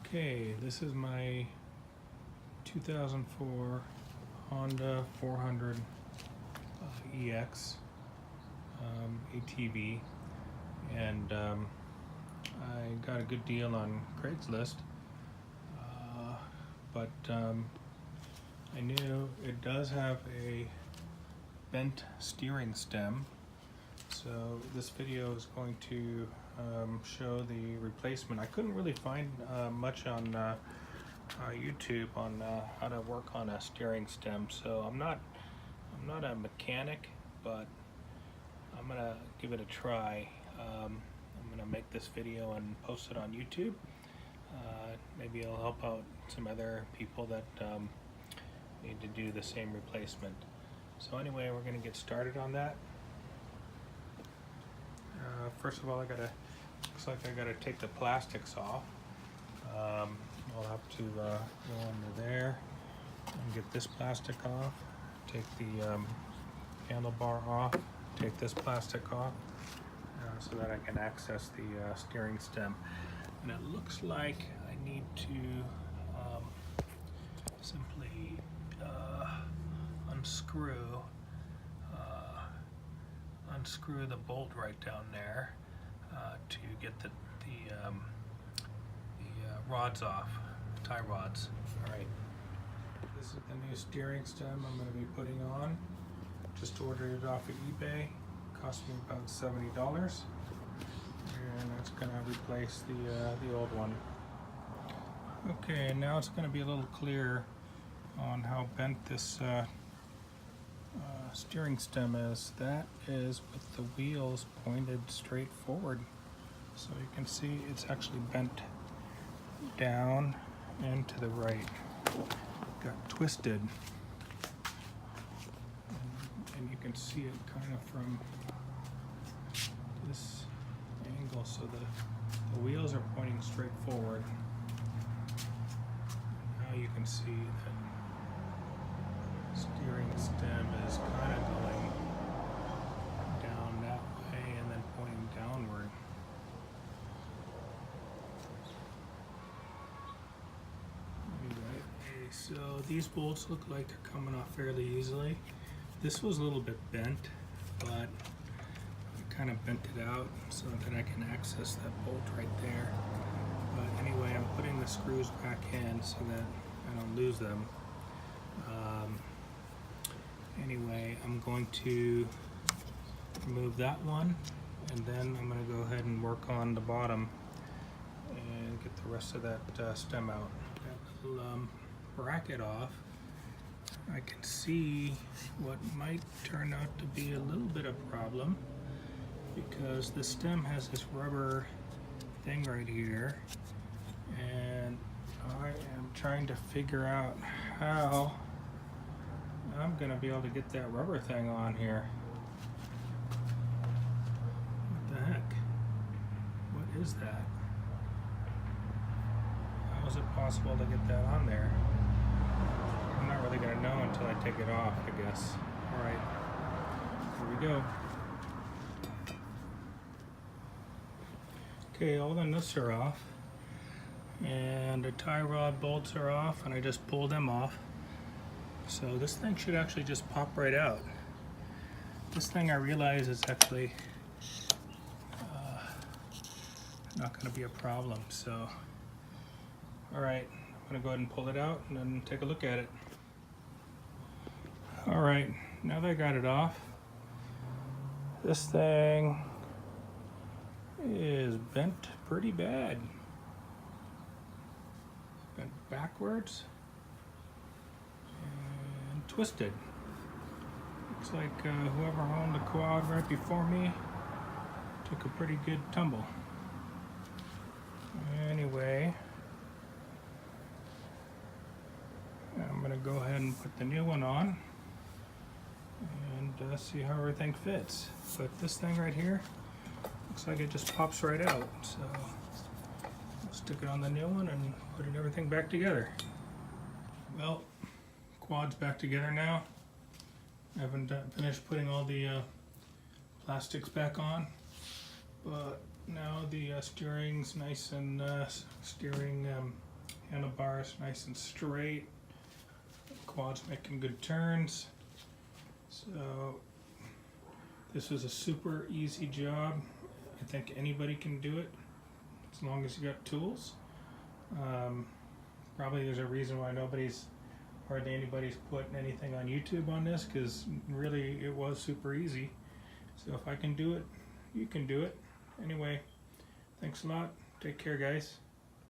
Okay, this is my 2004 Honda 400 EX ATV, and I got a good deal on Craigslist, but I knew it does have a bent steering stem, so this video is going to show the replacement. I couldn't really find much on YouTube on how to work on a steering stem, so I'm not a mechanic, but I'm gonna give it a try. I'm gonna make this video and post it on YouTube. Maybe it'll help out some other people that need to do the same replacement. So anyway, we're gonna get started on that. First of all, looks like I gotta take the plastics off. I'll have to go under there and get this plastic off, take the handlebar off, take this plastic off, so that I can access the steering stem. And it looks like I need to simply unscrew the bolt right down there to get the rods off, tie rods. All right, this is the new steering stem I'm going to be putting on. Just ordered it off of eBay. Cost me about $70, and it's going to replace the old one. Okay, now it's going to be a little clearer on how bent this steering stem is. That is with the wheels pointed straight forward. So you can see it's actually bent down and to the right. Got twisted. And you can see it kind of from this angle, so the wheels are pointing straight forward. Now you can see that steering stem is kind of going down that way and then pointing downward. Okay, so these bolts look like they're coming off fairly easily. This was a little bit bent, but I kind of bent it out so that I can access that bolt right there. But anyway, I'm putting the screws back in so that I don't lose them. Anyway, I'm going to remove that one, and then I'm going to go ahead and work on the bottom and get the rest of that stem out. That little bracket off, I can see what might turn out to be a little bit of a problem, because the stem has this rubber thing right here, and I am trying to figure out how I'm gonna be able to get that rubber thing on here. What the heck? What is that? How is it possible to get that on there? I'm not really gonna know until I take it off, I guess. All right, here we go. Okay, all the nuts are off, and the tie rod bolts are off, and I just pulled them off. So this thing should actually just pop right out. This thing, I realize, is actually not going to be a problem. So, all right, I'm going to go ahead and pull it out and then take a look at it. All right, now that I got it off, this thing is bent pretty bad. Bent backwards. Twisted. Looks like whoever owned the quad right before me took a pretty good tumble. Anyway, I'm going to go ahead and put the new one on and see how everything fits. But this thing right here looks like it just pops right out. So I'll stick it on the new one and put everything back together. Well, quad's back together now. I haven't finished putting all the plastics back on, but now the steering's nice and steering Handlebars nice and straight. Quad's making good turns. So this is a super easy job. I think anybody can do it as long as you got tools. Probably there's a reason why hardly anybody's putting anything on YouTube on this, because really it was super easy. So if I can do it, you can do it. Anyway, thanks a lot. Take care, guys.